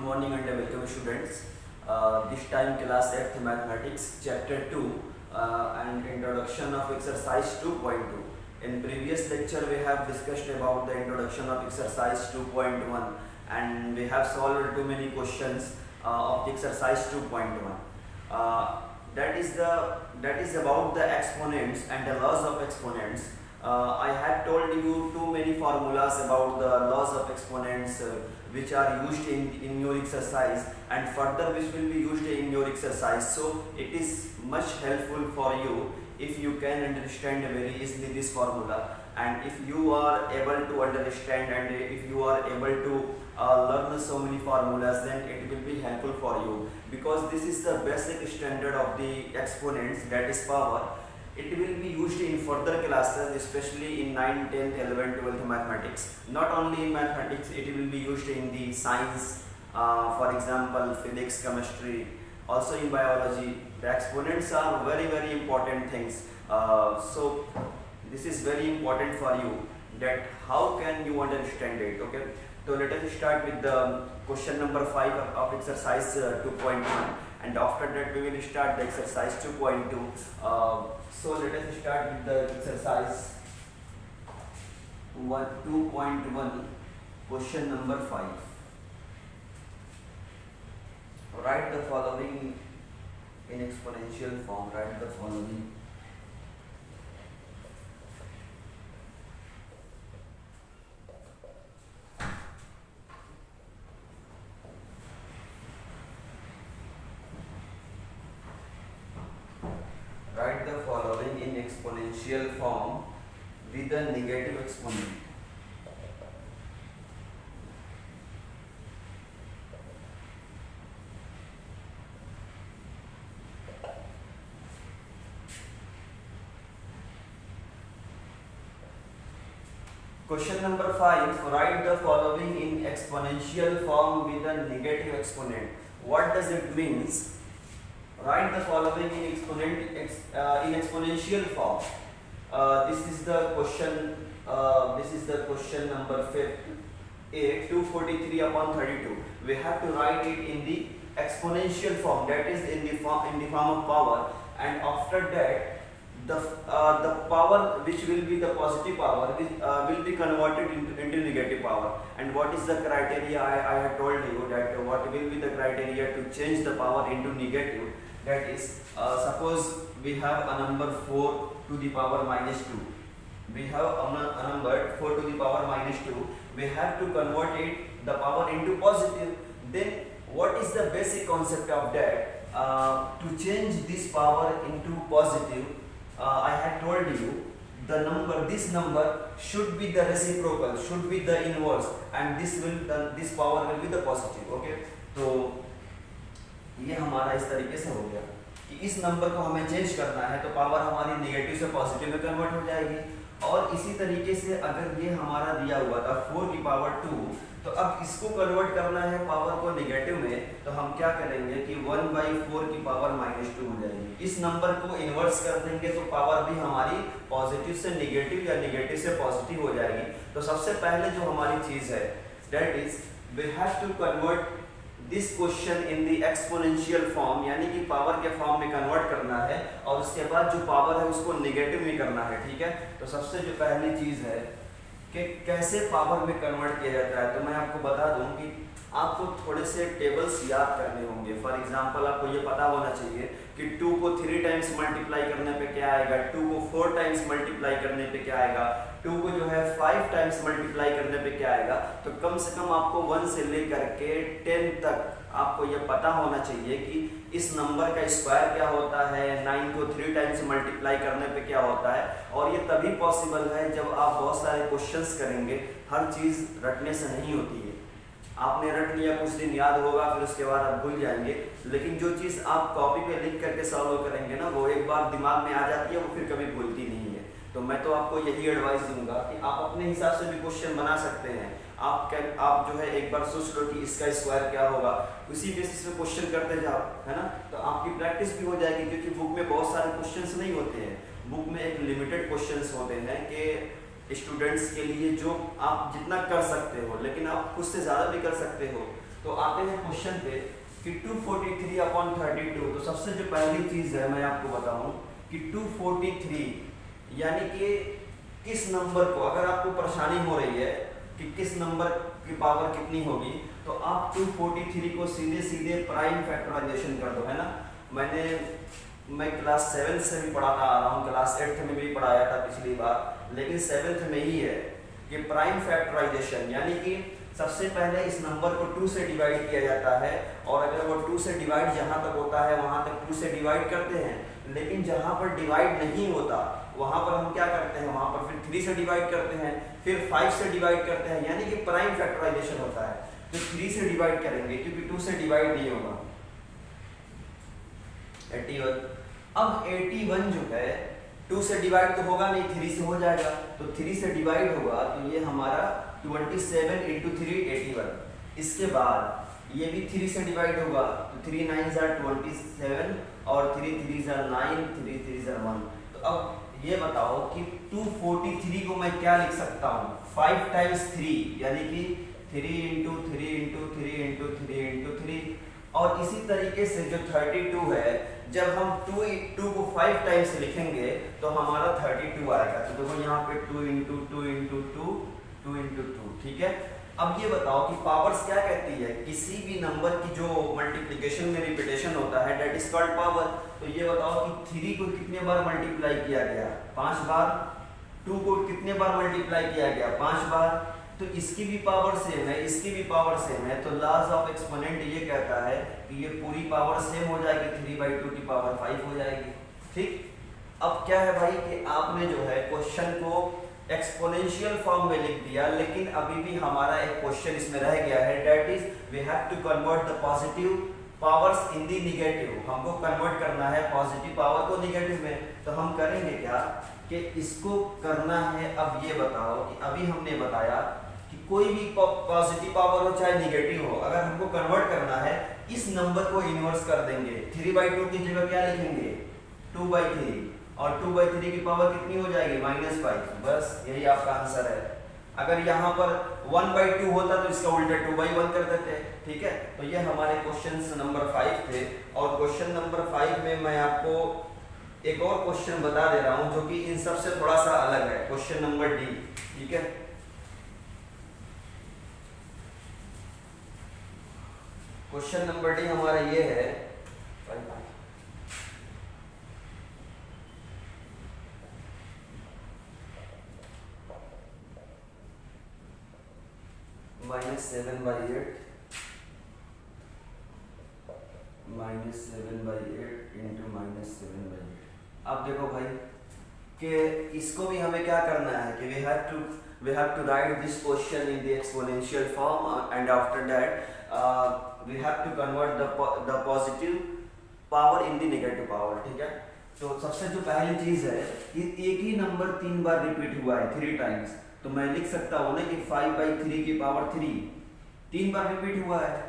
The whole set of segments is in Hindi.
morning and welcome students. This time class 8th mathematics chapter 2 and introduction of exercise 2.2. In previous lecture we have discussed about the introduction of exercise 2.1 and we have solved too many questions of exercise 2.1. That is about the exponents and the laws of exponents. I had told you too many formulas about the laws of exponents which are used in your exercise and further which will be used in your exercise. So it is much helpful for you if you can understand very easily this formula, and if you are able to understand and if you are able to learn so many formulas, then it will be helpful for you, because this is the basic standard of the exponents, that is power. It will be used in further classes, especially in 9th, 10th, 11th, 12th mathematics. Not only in mathematics, it will be used in the science, for example, physics, chemistry, also in biology. The exponents are very, very important things. So this is very important for you, that how can you understand it, okay? So let us start with the question number 5 of exercise 2.1, and after that we will start the exercise 2.2. So let us start with the exercise 2.1, question number 5. Write the following in exponential form. Write the following. Write the following in exponential form with a negative exponent. Question number 5. Write the following in exponential form with a negative exponent. What does it means? Write the following in exponential form. This is the question. This is the question number 8. 243 upon 32. We have to write it in the exponential form. That is in the form of power. And after that, the power which will be the positive power will be converted into negative power. And what is the criteria? I have told you that what will be the criteria to change the power into negative. That is, suppose we have a number 4 to the power minus 2. We have a number 4 to the power minus 2. We have to convert the power into positive. Then what is the basic concept of that? To change this power into positive, I had told you this number should be the reciprocal, should be the inverse, and this power will be the positive. Okay, तो ये हमारा इस तरीके से हो गया कि इस नंबर को हमें चेंज करना है, तो पावर हमारी नेगेटिव से पॉजिटिव में कन्वर्ट हो जाएगी। और इसी तरीके से अगर ये हमारा दिया हुआ था 4 की पावर 2, तो अब इसको कन्वर्ट करना है पावर को नेगेटिव में, तो हम क्या करेंगे कि 1/4 की पावर माइनस 2 हो जाएगी। इस नंबर को इन्वर्स कर देंगे तो पावर भी हमारी पॉजिटिव से नेगेटिव या नेगेटिव से पॉजिटिव हो जाएगी। तो सबसे पहले जो हमारी चीज़ है, that is we have to convert this question in the exponential form, यानी कि पावर के फॉर्म में कन्वर्ट करना है, और उसके बाद जो पावर है उसको नेगेटिव में करना है। ठीक है, तो सबसे जो पहली चीज़ है कि कैसे पावर में कन्वर्ट किया जाता है, तो मैं आपको बता दूं कि आपको थोड़े से टेबल्स याद करने होंगे। फॉर एग्जांपल, आपको ये पता होना चाहिए कि 2 को 3 टाइम्स मल्टीप्लाई करने पे क्या आएगा, 2 को 4 टाइम्स मल्टीप्लाई करने पे क्या आएगा, 2 को जो है 5 टाइम्स मल्टीप्लाई करने पे क्या आएगा। तो कम से कम आपको 1 से लेकर के 10 तक आपको ये पता होना चाहिए कि इस नंबर का स्क्वायर क्या होता है, 9 को 3 टाइम्स मल्टीप्लाई करने पे क्या होता है। और ये तभी पॉसिबल है जब आप बहुत सारे क्वेश्चंस करेंगे। हर चीज़ रटने से नहीं होती है। आपने रट लिया, कुछ दिन याद होगा, फिर उसके बाद आप भूल जाएंगे, लेकिन जो चीज़ आप कॉपी पे लिख करके सॉल्व करेंगे ना, वो एक बार दिमाग में आ जाती है, वो फिर कभी भूलती नहीं है। तो मैं तो आपको यही एडवाइस दूंगा कि आप अपने हिसाब से भी क्वेश्चन बना सकते हैं। आप जो है एक बार सोच लो कि इसका स्क्वायर क्या होगा, उसी बेसिस पे क्वेश्चन करते जाओ, है ना। तो आपकी प्रैक्टिस भी हो जाएगी, क्योंकि बुक में बहुत सारे क्वेश्चंस नहीं होते हैं। बुक में एक लिमिटेड क्वेश्चंस होते हैं कि स्टूडेंट्स के लिए जो आप जितना कर सकते हो, लेकिन आप खुद से ज़्यादा भी कर सकते हो। तो आते हैं क्वेश्चन पे कि 243 अपॉन 32। तो सबसे जो पहली चीज है मैं आपको बताऊं कि 243 यानी कि किस नंबर को, अगर आपको परेशानी हो रही है कि किस नंबर की पावर कितनी होगी, तो आप 243 को सीधे सीधे प्राइम फैक्टराइजेशन कर दो, है ना। मैं क्लास 7 से भी पढ़ाता आ रहा हूँ, क्लास 8 में भी पढ़ाया था पिछली बार, लेकिन 7th में ही है कि प्राइम फैक्टराइजेशन यानी कि सबसे पहले इस नंबर को 2 से डिवाइड किया जाता है, और अगर वो 2 से डिवाइड जहाँ तक होता है वहाँ तक 2 से डिवाइड करते हैं, लेकिन जहाँ पर डिवाइड नहीं होता वहाँ पर हम क्या करते हैं, वहाँ पर फिर 3 से डिवाइड करते हैं, फिर 5 से डिवाइड करते हैं, यानी कि प्राइम फैक्टराइजेशन होता है। तो 3 से डिवाइड करेंगे क्योंकि 2 से डिवाइड नहीं होगा। 81, अब 81 जो है 2 से डिवाइड तो होगा नहीं, 3 से हो जाएगा, तो 3 से डिवाइड होगा तो ये हमारा 27 इंटू 3 81। इसके बाद ये भी 3 से डिवाइड होगा तो 3 9 27 और 3 3 9, 3 3 1। तो अब ये बताओ कि 243 को मैं क्या लिख सकता हूँ, 5 टाइम्स 3 यानी कि 3 इंटू 3 इंटू 3 इंटू 3 इंटू 3। और इसी तरीके से जो 32 है, जब हम 2 को 5 टाइम्स लिखेंगे तो हमारा 32 आएगा। तो देखो यहाँ पे 2 इंटू 2 इंटू 2 2 इंटू 2, ठीक है। अब ये बताओ कि पावर्स क्या कहती है, किसी भी नंबर की जो मल्टीप्लिकेशन में रिपीटेशन होता है दैट इज कॉल्ड पावर। तो ये बताओ कि 3 को कितने बार मल्टीप्लाई किया गया, 5 बार। 2 को कितने बार मल्टीप्लाई किया गया, 5 बार। तो इसकी भी पावर सेम है, इसकी भी पावर सेम है, तो लॉज ऑफ एक्सपोनेंट ये कहता है कि ये पूरी पावर सेम हो जाएगी, 3/2 की पावर 5 हो जाएगी, ठीक। अब क्या है भाई कि आपने जो है क्वेश्चन को एक्सपोनेंशियल फॉर्म में लिख दिया, लेकिन अभी भी हमारा एक क्वेश्चन इसमें रह गया है, that is we have to convert the positive powers in the negative. हमको कन्वर्ट करना है पॉजिटिव पावर को नेगेटिव में। तो हम करेंगे क्या कि इसको करना है। अब ये बताओ कि अभी हमने बताया कि कोई भी पॉजिटिव पावर हो चाहे नेगेटिव हो, अगर हमको कन्वर्ट करना है इस नंबर को इन्वर्स कर देंगे। 3/2 की जगह क्या लिखेंगे, 2/3, और 2/3 की पावर कितनी हो जाएगी, -5। बस यही आपका आंसर है। अगर यहाँ पर 1/2 होता तो इसका उल्टा 2/1 कर देते, ठीक है। तो ये हमारे क्वेश्चन नंबर 5 थे। और क्वेश्चन नंबर 5 में मैं आपको एक और क्वेश्चन बता दे रहा हूँ जो कि इन सब से थोड़ा सा अलग है, क्वेश्चन नंबर डी, ठीक है। क्वेश्चन नंबर डी हमारा ये है, -7/8 इंटू -7/8। अब देखो भाई कि इसको भी हमें क्या करना है कि we have to write this question in the exponential form, and after that we have to convert the positive power in the negative power, ठीक है। तो सबसे जो पहली चीज है कि एक ही नंबर 3 बार रिपीट हुआ है, 3 टाइम्स। तो मैं लिख सकता हूँ ना कि 5/3 की पावर 3 बार रिपीट हुआ है।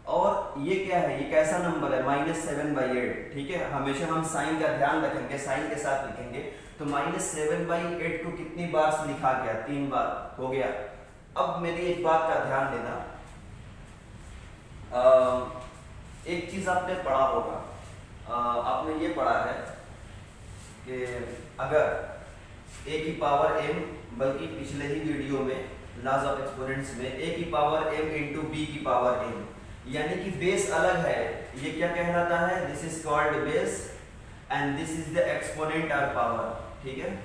और ये क्या है, ये कैसा नंबर है, -7/8, ठीक है। हमेशा हम साइन का ध्यान रखेंगे, साइन के साथ लिखेंगे। तो -7/8 को कितनी बार लिखा गया, 3 बार हो गया। अब मेरी एक बात का ध्यान देना, एक चीज आपने पढ़ा होगा, आपने ये पढ़ा है कि अगर a की पावर m, बल्कि पिछले ही वीडियो में लॉज ऑफ एक्सपोनेंट्स में a की पावर m इंटू b की पावर m, यानी कि बेस अलग है, ये क्या कहलाता है, this is called base and this is the exponent और पावर, ठीक है।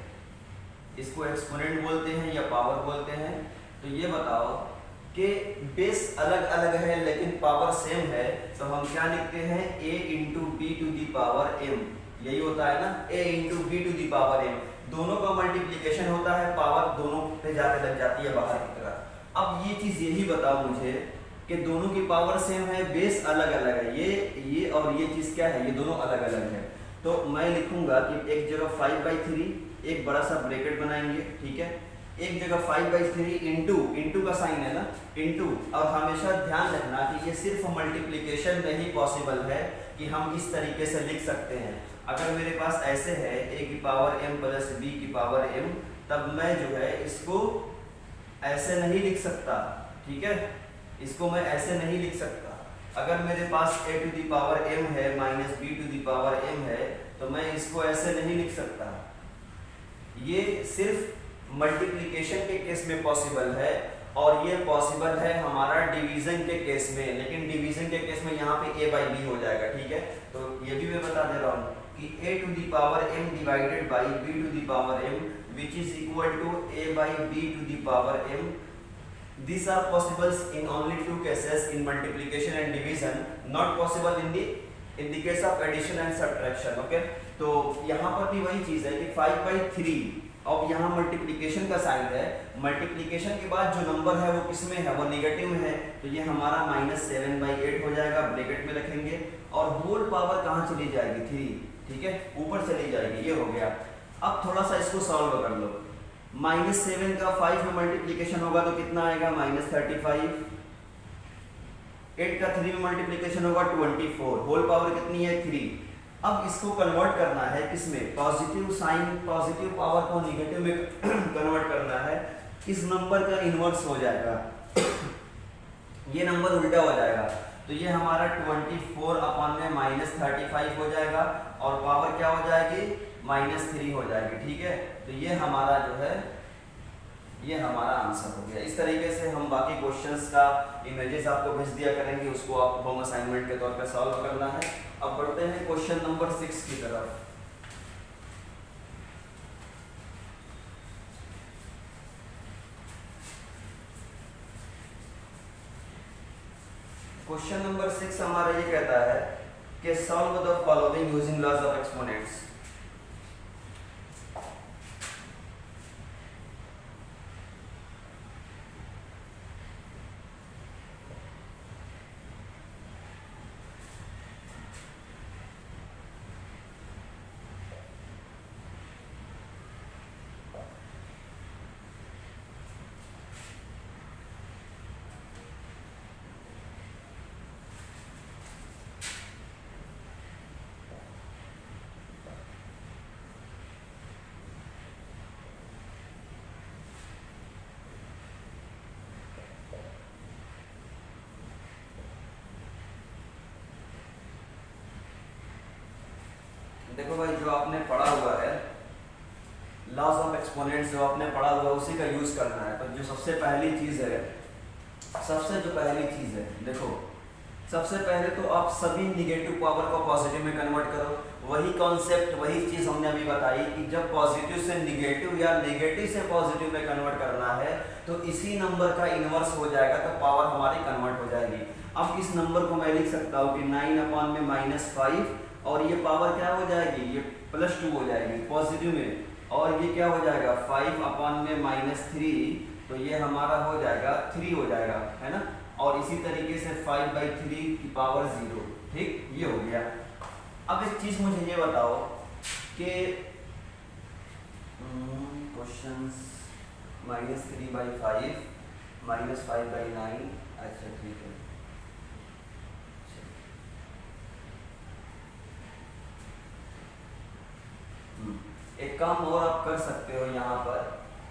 इसको एक्सपोनेंट बोलते हैं या पावर बोलते हैं। तो ये बताओ कि बेस अलग अलग है लेकिन पावर सेम है, तो हम क्या लिखते हैं, a into B to the power m, यही होता है ना, a into B to the power m। दोनों का मल्टीप्लिकेशन होता है, पावर दोनों पे जाके लग जाती है बाहर की तरफ। अब ये चीज यही बताओ मुझे कि दोनों की पावर सेम है, बेस अलग अलग है, ये और ये चीज क्या है, ये दोनों अलग अलग है। तो मैं लिखूंगा कि एक जगह 5/3, एक बड़ा सा ब्रैकेट बनाएंगे, ठीक है। एक जगह 5/3 इंटू का साइन है ना, इंटू। और हमेशा ध्यान रखना कि ये सिर्फ मल्टीप्लिकेशन में ही पॉसिबल है कि हम इस तरीके से लिख सकते हैं। अगर मेरे पास ऐसे है a की पावर m प्लस b की पावर m, तब मैं जो है इसको ऐसे नहीं लिख सकता, ठीक है। इसको मैं ऐसे नहीं लिख सकता। अगर मेरे पास a to the power m है minus b to the power m है तो मैं इसको ऐसे नहीं लिख सकता। ये सिर्फ मल्टीप्लिकेशन के केस में पॉसिबल है और ये पॉसिबल है हमारा डिवीजन के केस में, लेकिन डिवीजन के केस में यहाँ पे a बाई बी हो जाएगा, ठीक है। तो ये भी मैं बता दे रहा हूँ कि a to the power m divided by b to the power m which is equal to a by b to the power m। These are possible in only two cases, in multiplication and division, not possible in the case of addition and subtraction, okay। तो यहाँ पर भी वही चीज़ है कि 5/3 अब यहाँ मल्टीप्लिकेशन का साइन है, मल्टीप्लिकेशन के बाद जो नंबर है वो किस में है, वो नेगेटिव में है, तो ये हमारा -7/8 हो जाएगा, ब्रैकेट में रखेंगे और होल पावर कहाँ चली जाएगी 3, ठीक है, ऊपर चली जाएगी, ये हो गया। अब थोड़ा सा इसको सॉल्व कर लो। -7 का 5 में मल्टीप्लिकेशन होगा तो कितना आएगा -35, 8 का 3 में मल्टीप्लिकेशन होगा 24, होल पावर कितनी है 3। अब इसको कन्वर्ट करना है किसमें, पॉजिटिव साइन, पॉजिटिव पावर को निगेटिव में कन्वर्ट करना है। इस नंबर का इन्वर्स हो जाएगा, ये नंबर उल्टा हो जाएगा, तो ये हमारा 24/35 हो जाएगा और पावर क्या हो जाएगी -3 हो जाएगी, ठीक है। तो ये हमारा जो है ये हमारा आंसर हो गया। इस तरीके से हम बाकी क्वेश्चंस का इमेजेस आपको भेज दिया करेंगे, उसको आप होम असाइनमेंट के तौर पे सॉल्व करना है। अब बढ़ते हैं क्वेश्चन नंबर 6 की तरफ। क्वेश्चन नंबर 6 हमारा ये कहता है कि solve the following using laws of exponents. देखो भाई, जो आपने पढ़ा हुआ है लॉज ऑफ एक्सपोनेंट्स, जो आपने पढ़ा हुआ है उसी का यूज करना है। तो जो सबसे पहली चीज है, देखो सबसे पहले तो आप सभी निगेटिव पावर को पॉजिटिव में कन्वर्ट करो। वही कॉन्सेप्ट, वही चीज हमने अभी बताई कि जब पॉजिटिव से निगेटिव या नेगेटिव से पॉजिटिव में कन्वर्ट करना है तो इसी नंबर का इनवर्स हो जाएगा, तो पावर हमारी कन्वर्ट हो जाएगी। अब इस नंबर को मैं लिख सकता हूँ कि 9/-5 और ये पावर क्या हो जाएगी, ये +2 हो जाएगी पॉजिटिव में, और ये क्या हो जाएगा 5/-3, तो ये हमारा हो जाएगा 3 हो जाएगा, है ना। और इसी तरीके से 5/3 की पावर 0, ठीक, ये हो गया। अब एक चीज मुझे ये बताओ कि क्वेश्चंस -3/5 -5/9, अच्छा ठीक है। एक काम और आप कर सकते हो यहाँ पर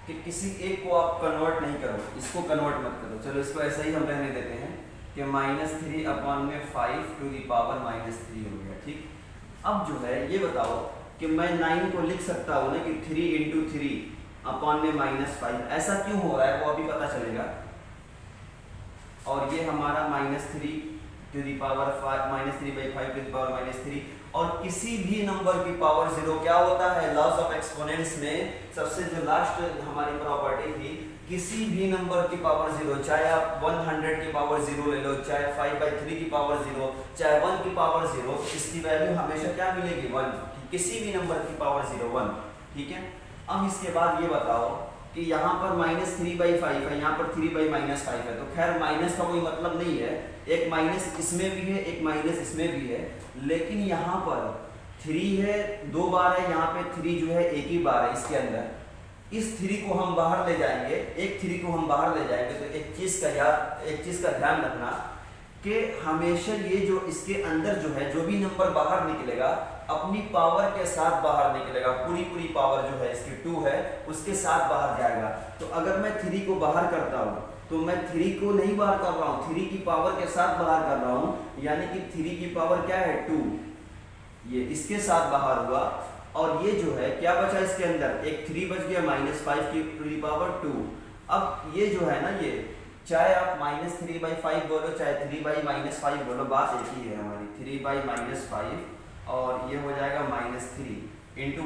कि किसी एक को आप कन्वर्ट नहीं करो, इसको कन्वर्ट मत करो, चलो इसको ऐसा ही हम रहने देते हैं कि -3/5 टू दी पावर -3 हो गया, ठीक। अब जो है ये बताओ कि मैं 9 को लिख सकता हूँ ना कि 3 × 3/5, ऐसा क्यों हो रहा है वो अभी पता चलेगा। और ये हमारा -3 to the power 3/5 to the power -3, और किसी भी नंबर की पावर 0 क्या होता है, लॉज ऑफ एक्सपोनेंट्स में सबसे जो लास्ट हमारी प्रॉपर्टी थी, किसी भी नंबर की पावर 0, चाहे आप 100 की पावर 0 ले लो, चाहे 5/3 की पावर 0, चाहे 1 की पावर 0, इसकी वैल्यू हमेशा क्या मिलेगी 1, किसी भी नंबर की पावर 0 1, ठीक है। अब इसके बाद ये बताओ कि यहाँ पर -3/5 है, यहाँ पर 3/-5 है, तो खैर माइनस का कोई मतलब नहीं है, एक माइनस इसमें भी है, एक माइनस इसमें भी है, लेकिन यहाँ पर 3 है 2 बार है, यहाँ पे 3 जो है एक ही बार है इसके अंदर। इस 3 को हम बाहर ले जाएंगे, एक 3 को हम बाहर ले जाएंगे, तो एक चीज का ध्यान रखना कि हमेशा ये जो इसके अंदर जो है, जो भी नंबर बाहर निकलेगा अपनी पावर के साथ बाहर निकलेगा, पूरी पावर जो है इसकी 2 है उसके साथ बाहर जाएगा। तो अगर मैं 3 को बाहर करता हूँ तो मैं 3 को नहीं बाहर कर रहा हूँ, 3 की पावर के साथ बाहर कर रहा हूँ, यानी कि 3 की पावर क्या है 2, ये इसके साथ बाहर हुआ। और ये जो है क्या बचा इसके अंदर, एक 3 बच गया, -5 की टू दी पावर 2। अब ये जो है ना, ये चाहे आप -3/5 बोलो चाहे 3/-5 बोलो, बात एक ही है हमारी, 3/-5 और ये हो जाएगा -3 इंटू